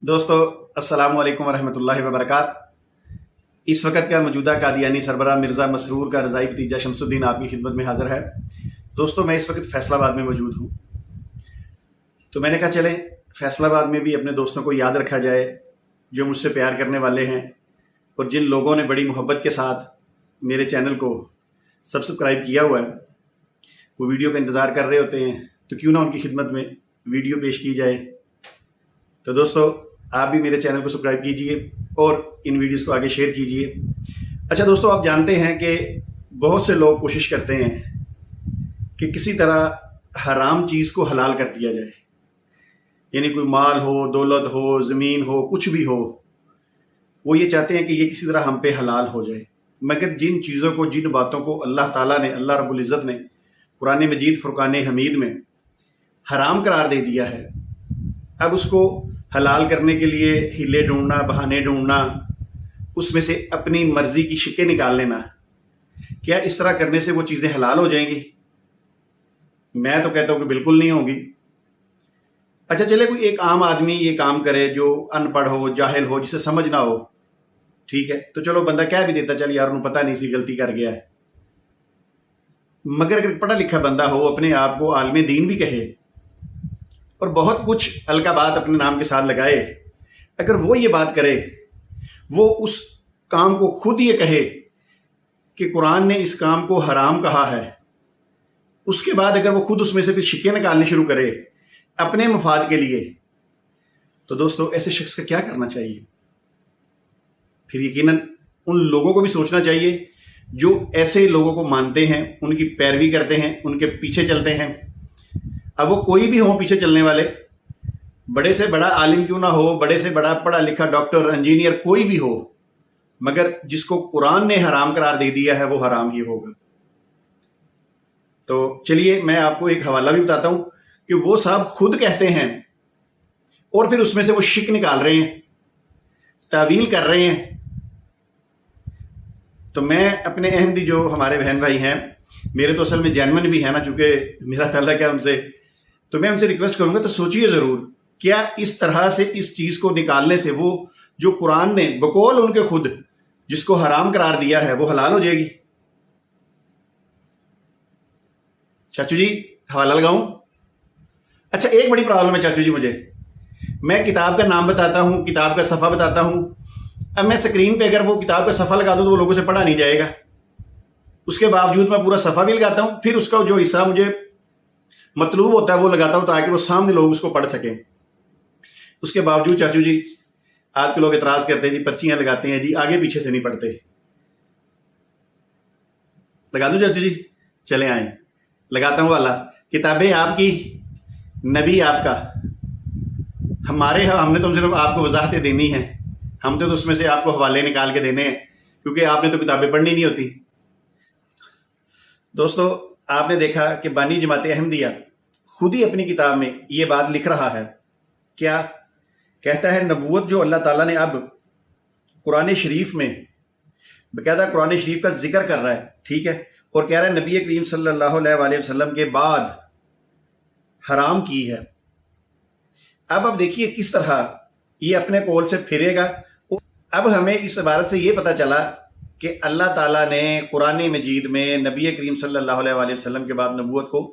دوستو السلام علیکم ورحمۃ اللہ وبرکاتہ۔ اس وقت کا موجودہ قادیانی سربراہ مرزا مسرور کا رضائی بھتیجا شمس الدین آپ کی خدمت میں حاضر ہے۔ دوستو میں اس وقت فیصل آباد میں موجود ہوں، تو میں نے کہا چلیں فیصل آباد میں بھی اپنے دوستوں کو یاد رکھا جائے جو مجھ سے پیار کرنے والے ہیں اور جن لوگوں نے بڑی محبت کے ساتھ میرے چینل کو سبسکرائب کیا ہوا ہے، وہ ویڈیو کا انتظار کر رہے ہوتے ہیں، تو کیوں نہ ان کی خدمت میں ویڈیو پیش کی جائے۔ تو دوستو آپ بھی میرے چینل کو سبسکرائب کیجئے اور ان ویڈیوز کو آگے شیئر کیجئے۔ اچھا دوستو، آپ جانتے ہیں کہ بہت سے لوگ کوشش کرتے ہیں کہ کسی طرح حرام چیز کو حلال کر دیا جائے، یعنی کوئی مال ہو، دولت ہو، زمین ہو، کچھ بھی ہو، وہ یہ چاہتے ہیں کہ یہ کسی طرح ہم پہ حلال ہو جائے۔ مگر جن چیزوں کو، جن باتوں کو اللہ تعالیٰ نے، اللہ رب العزت نے قرآن مجید فرقان حمید میں حرام قرار دے دیا ہے، اب اس کو حلال کرنے کے لیے ہیلے ڈھونڈنا، بہانے ڈھونڈنا، اس میں سے اپنی مرضی کی شکیں نکال لینا، کیا اس طرح کرنے سے وہ چیزیں حلال ہو جائیں گی؟ میں تو کہتا ہوں کہ بالکل نہیں ہوں گی۔ اچھا چلے کوئی ایک عام آدمی یہ کام کرے جو ان پڑھ ہو، جاہل ہو، جسے سمجھ نہ ہو، ٹھیک ہے تو چلو بندہ کہہ بھی دیتا چل یار انہوں پتہ نہیں سی، غلطی کر گیا ہے۔ مگر اگر پڑھا لکھا بندہ ہو، اپنے آپ کو عالم دین بھی کہے اور بہت کچھ القابات اپنے نام کے ساتھ لگائے، اگر وہ یہ بات کرے، وہ اس کام کو خود یہ کہے کہ قرآن نے اس کام کو حرام کہا ہے، اس کے بعد اگر وہ خود اس میں سے پھر شکیں نکالنے شروع کرے اپنے مفاد کے لیے، تو دوستو ایسے شخص کا کیا کرنا چاہیے؟ پھر یقیناً ان لوگوں کو بھی سوچنا چاہیے جو ایسے لوگوں کو مانتے ہیں، ان کی پیروی کرتے ہیں، ان کے پیچھے چلتے ہیں۔ اب وہ کوئی بھی ہوں پیچھے چلنے والے، بڑے سے بڑا عالم کیوں نہ ہو، بڑے سے بڑا پڑھا لکھا ڈاکٹر، انجینئر، کوئی بھی ہو، مگر جس کو قرآن نے حرام قرار دے دیا ہے وہ حرام ہی ہوگا۔ تو چلیے میں آپ کو ایک حوالہ بھی بتاتا ہوں کہ وہ صاحب خود کہتے ہیں اور پھر اس میں سے وہ شک نکال رہے ہیں، تعویل کر رہے ہیں۔ تو میں اپنے احمدی جو ہمارے بہن بھائی ہیں، میرے تو اصل میں جینون بھی ہے نا، چونکہ میرا تعلق ہے ان سے، تو میں ان سے ریکویسٹ کروں گا تو سوچئے ضرور، کیا اس طرح سے اس چیز کو نکالنے سے وہ جو قرآن نے بقول ان کے خود جس کو حرام قرار دیا ہے وہ حلال ہو جائے گی؟ چاچو جی حوالہ لگاؤں؟ اچھا ایک بڑی پرابلم ہے چاچو جی مجھے، میں کتاب کا نام بتاتا ہوں، کتاب کا صفحہ بتاتا ہوں، اب میں سکرین پہ اگر وہ کتاب کا صفحہ لگا دوں تو وہ لوگوں سے پڑھا نہیں جائے گا، اس کے باوجود میں پورا صفحہ بھی لگاتا ہوں، پھر اس کا جو حصہ مجھے مطلوب ہوتا ہے وہ لگاتا ہوں تاکہ وہ سامنے لوگ اس کو پڑھ سکیں۔ اس کے باوجود چاچو جی آپ کے لوگ اعتراض کرتے ہیں، جی پرچیاں لگاتے ہیں، جی آگے پیچھے سے نہیں پڑھتے۔ لگا دوں چاچو جی؟ چلیں آئیں لگاتا ہوں والا، کتابیں آپ کی، نبی آپ کا، ہم نے تو صرف آپ کو وضاحتیں دینی ہیں، ہم تو اس میں سے آپ کو حوالے نکال کے دینے ہیں، کیونکہ آپ نے تو کتابیں پڑھنی نہیں ہوتی۔ دوستو آپ نے دیکھا کہ بانی جماعت احمدیہ خود ہی اپنی کتاب میں یہ بات لکھ رہا ہے، کیا کہتا ہے؟ نبوت جو اللہ تعالیٰ نے اب قرآن شریف میں باقاعدہ قرآن شریف کا ذکر کر رہا ہے، ٹھیک ہے، اور کہہ رہا ہے نبی کریم صلی اللہ علیہ وآلہ وسلم کے بعد حرام کی ہے۔ اب دیکھیے کس طرح یہ اپنے قول سے پھرے گا۔ اب ہمیں اس عبارت سے یہ پتہ چلا کہ اللہ تعالیٰ نے قرآن مجید میں نبی کریم صلی اللہ علیہ وآلہ وسلم کے بعد نبوت کو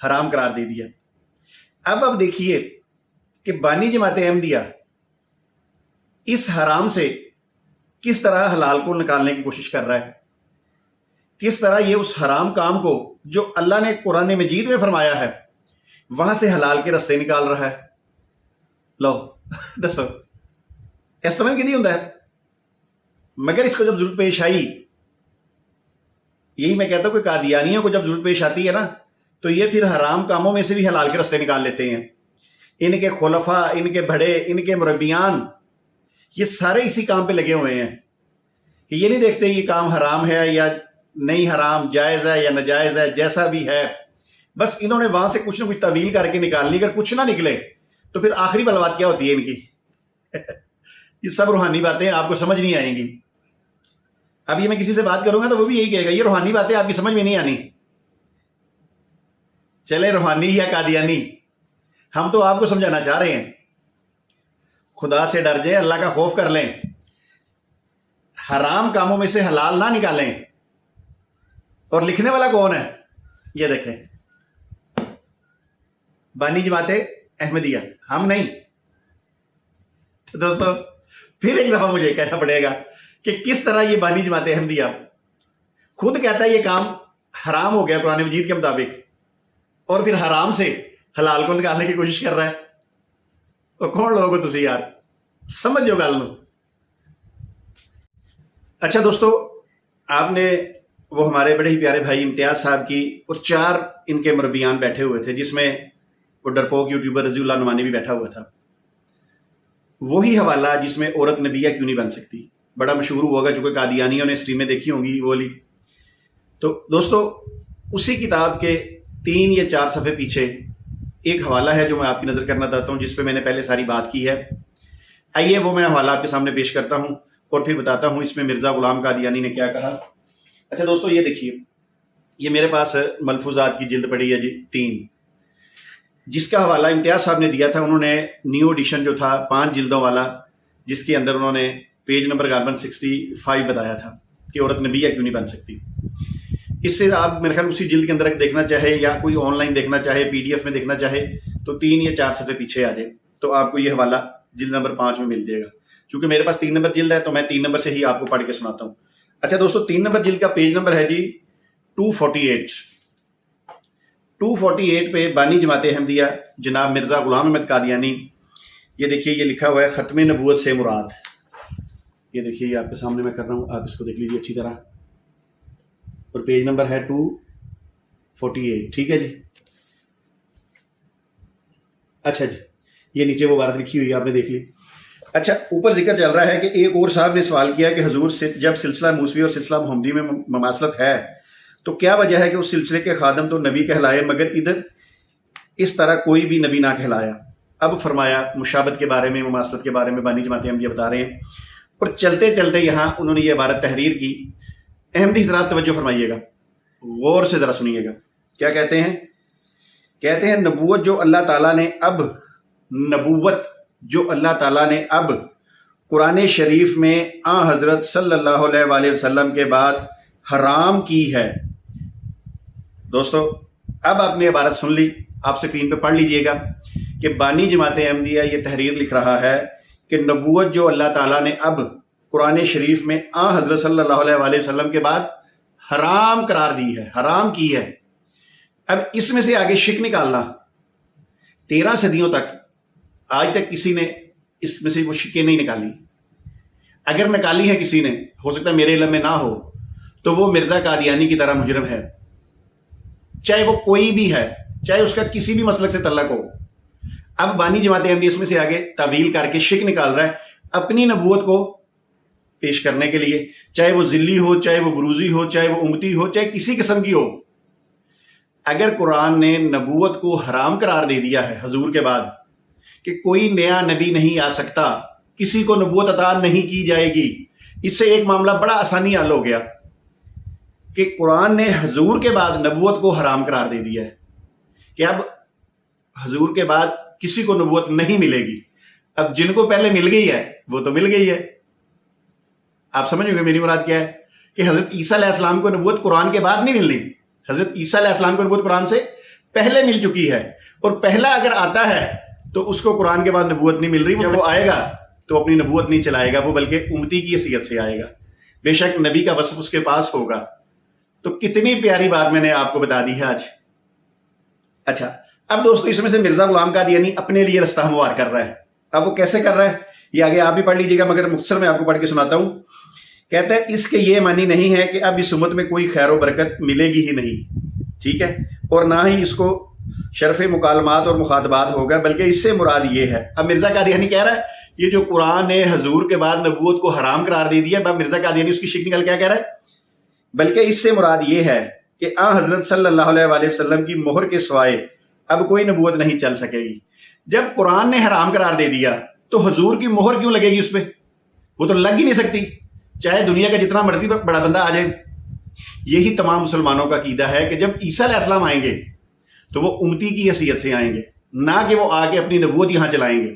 حرام قرار دے دیا۔ اب دیکھیے کہ بانی جماعت احمدیہ اس حرام سے کس طرح حلال کو نکالنے کی کوشش کر رہا ہے، کس طرح یہ اس حرام کام کو جو اللہ نے قرآن مجید میں فرمایا ہے وہاں سے حلال کے رستے نکال رہا ہے۔ لو دسو اس طرح کی نہیں ہوتا ہے، مگر اس کو جب ضرورت پیش آئی، یہی میں کہتا ہوں کہ قادیانیوں کو جب ضرورت پیش آتی ہے نا تو یہ پھر حرام کاموں میں سے بھی حلال کے رستے نکال لیتے ہیں۔ ان کے خلفاء، ان کے بڑے، ان کے مربیان، یہ سارے اسی کام پہ لگے ہوئے ہیں کہ یہ نہیں دیکھتے یہ کام حرام ہے یا نہیں حرام، جائز ہے یا ناجائز ہے، جیسا بھی ہے، بس انہوں نے وہاں سے کچھ نہ کچھ تعویل کر کے نکالنی، اگر کچھ نہ نکلے تو پھر آخری بلوات کیا ہوتی ہے ان کی؟ یہ سب روحانی باتیں آپ کو سمجھ نہیں آئیں گی۔ اب یہ میں کسی سے بات کروں گا تو وہ بھی یہی کہے گا یہ روحانی باتیں آپ کی سمجھ میں نہیں آنی۔ چلے روحانی یا قادیانی، ہم تو آپ کو سمجھانا چاہ رہے ہیں۔ خدا سے ڈر جائیں، اللہ کا خوف کر لیں، حرام کاموں میں سے حلال نہ نکالیں۔ اور لکھنے والا کون ہے؟ یہ دیکھیں، بانی جماعت احمدیہ، ہم نہیں۔ تو دوستو پھر ایک دفعہ مجھے کہنا پڑے گا کہ کس طرح یہ بانی جماعت احمدیہ خود کہتا ہے یہ کام حرام ہو گیا قرآن مجید کے مطابق، اور پھر حرام سے حلال کو نکالنے کی کوشش کر رہا ہے۔ تو کون لوگ ہو تسی یار، سمجھ جو گل نو۔ اچھا دوستو، آپ نے وہ ہمارے بڑے ہی پیارے بھائی امتیاز صاحب کی اور 4 ان کے مربیان بیٹھے ہوئے تھے، جس میں وہ ڈرپوک یوٹیوبر رضی اللہ نعمانی بھی بیٹھا ہوا تھا، وہی حوالہ جس میں عورت نبیہ کیوں نہیں بن سکتی، بڑا مشہور ہوا گا، چونکہ قادیانیوں نے اسٹریمیں دیکھی ہوں گی وہ والی۔ تو دوستو اسی کتاب کے 3 یا 4 صفحے پیچھے ایک حوالہ ہے جو میں آپ کی نظر کرنا چاہتا ہوں، جس پہ میں نے پہلے ساری بات کی ہے۔ آئیے وہ میں حوالہ آپ کے سامنے پیش کرتا ہوں اور پھر بتاتا ہوں اس میں مرزا غلام قادیانی نے کیا کہا۔ اچھا دوستو یہ دیکھیے، یہ میرے پاس ملفوظات کی جلد پڑی ہے جی 3، جس کا حوالہ امتیاز صاحب نے دیا تھا۔ انہوں نے نیو ایڈیشن جو تھا 5 جلدوں والا، جس کے اندر انہوں نے پیج نمبر 65 بتایا تھا کہ عورت نبیہ کیوں نہیں بن سکتی۔ اس سے آپ میرے خیال اسی جلد کے اندر دیکھنا چاہے یا کوئی آن لائن دیکھنا چاہے، PDF میں دیکھنا چاہے، تو 3 یا 4 صفحے پیچھے آ جائے تو آپ کو یہ حوالہ جلد نمبر 5 میں مل جائے گا۔ چونکہ میرے پاس 3 نمبر جلد ہے تو میں 3 نمبر سے ہی آپ کو پڑھ کے سناتا ہوں۔ اچھا دوستو 3 نمبر جلد کا پیج نمبر ہے جی 248 پہ بانی جماعت احمدیہ جناب مرزا غلام احمد قادیانی، یہ دیکھیے یہ لکھا ہوا ہے ختم نبوت سے مراد۔ یہ دیکھیے یہ آپ کے سامنے میں کر رہا ہوں، آپ اس کو دیکھ لیجیے اچھی طرح، اور پیج نمبر ہے 248، ٹھیک ہے جی۔ اچھا جی، یہ نیچے وہ عبارت لکھی ہوئی ہے، آپ نے دیکھ لی۔ اچھا اوپر ذکر چل رہا ہے کہ ایک اور صاحب نے سوال کیا کہ حضور سے جب سلسلہ موسوی اور سلسلہ محمدی میں مماثلت ہے تو کیا وجہ ہے کہ اس سلسلے کے خادم تو نبی کہلائے مگر ادھر اس طرح کوئی بھی نبی نہ کہلایا؟ اب فرمایا مشابت کے بارے میں، مماثلت کے بارے میں بانی جماعت احمدیہ بتا رہے ہیں، اور چلتے چلتے یہاں انہوں نے یہ عبارت تحریر کی۔ احمدی حضرات توجہ فرمائیے گا، غور سے ذرا سنیے گا، کیا کہتے ہیں؟ کہتے ہیں نبوت جو اللہ تعالیٰ نے اب قرآن شریف میں حضرت صلی اللہ علیہ وآلہ وسلم کے بعد حرام کی ہے۔ دوستو اب آپ نے عبارت سن لی، آپ اسکرین پہ پڑھ لیجئے گا کہ بانی جماعت احمدیہ یہ تحریر لکھ رہا ہے کہ نبوت جو اللہ تعالیٰ نے اب قرآن شریف میں حضرت صلی اللہ علیہ وآلہ وسلم کے بعد حرام قرار دی ہے، حرام کی ہے۔ اب اس میں سے آگے شک نکالنا، 13 صدیوں تک آج تک کسی نے اس میں سے وہ شکیں نہیں نکالی۔ اگر نکالی ہے کسی نے، ہو سکتا ہے میرے علم میں نہ ہو، تو وہ مرزا قادیانی کی طرح مجرم ہے، چاہے وہ کوئی بھی ہے، چاہے اس کا کسی بھی مسلک سے تعلق ہو۔ اب بانی جماعت احمدیہ اس میں سے آگے تعویل کر کے شک نکال رہا ہے اپنی نبوت کو پیش کرنے کے لیے، چاہے وہ ذلی ہو، چاہے وہ بروزی ہو، چاہے وہ امتی ہو، چاہے کسی قسم کی ہو۔ اگر قرآن نے نبوت کو حرام قرار دے دیا ہے حضور کے بعد کہ کوئی نیا نبی نہیں آ سکتا، کسی کو نبوت عطا نہیں کی جائے گی، اس سے ایک معاملہ بڑا آسانی حل ہو گیا کہ قرآن نے حضور کے بعد نبوت کو حرام قرار دے دیا ہے کہ اب حضور کے بعد کسی کو نبوت نہیں ملے گی۔ اب جن کو پہلے مل گئی ہے وہ تو مل گئی ہے۔ آپ سمجھ گئے میری مراد کیا ہے؟ کہ حضرت عیسیٰ علیہ السلام کو نبوت قرآن کے بعد نہیں ملنی، حضرت عیسیٰ علیہ السلام کو نبوت قرآن سے پہلے مل چکی ہے، اور پہلا اگر آتا ہے تو اس کو قرآن کے بعد نبوت نہیں مل رہی، جب وہ آئے گا تو اپنی نبوت نہیں چلائے گا، وہ بلکہ امتی کی حیثیت سے آئے گا، بے شک نبی کا وصف اس کے پاس ہوگا۔ تو کتنی پیاری بات میں نے آپ کو بتا دی ہے آج۔ اچھا اب دوستو اس میں سے مرزا غلام قادیانی اپنے لیے رستہ ہموار کر رہا ہے۔ اب وہ کیسے کر رہا ہے یہ آگے آپ بھی پڑھ لیجیے گا، مگر مختصر میں آپ کو پڑھ کے سناتا ہوں۔ کہتا ہے اس کے یہ معنی نہیں ہے کہ اب اس امت میں کوئی خیر و برکت ملے گی ہی نہیں، ٹھیک ہے، اور نہ ہی اس کو شرف مکالمات اور مخاطبات ہوگا، بلکہ اس سے مراد یہ ہے۔ اب مرزا قادیانی کہہ رہا ہے یہ جو قرآن نے حضور کے بعد نبوت کو حرام قرار دے دیا، اب مرزا قادیانی اس کی شک نکل کیا کہہ رہا ہے؟ بلکہ اس سے مراد یہ ہے کہ حضرت صلی اللہ علیہ وآلہ وسلم کی مہر کے سوائے اب کوئی نبوت نہیں چل سکے گی۔ جب قرآن نے حرام قرار دے دیا تو حضور کی مہر کیوں لگے گی اس پہ؟ وہ تو لگ ہی نہیں سکتی، چاہے دنیا کا جتنا مرضی بڑا بندہ آ جائے۔ یہی تمام مسلمانوں کا عقیدہ ہے کہ جب عیسیٰ علیہ السلام آئیں گے تو وہ امتی کی حیثیت سے آئیں گے، نہ کہ وہ آ کے اپنی نبوت یہاں چلائیں گے۔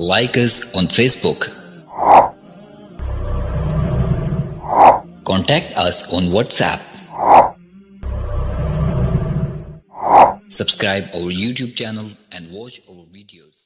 Like us on Facebook. Contact us on WhatsApp. Subscribe our YouTube channel and watch our videos.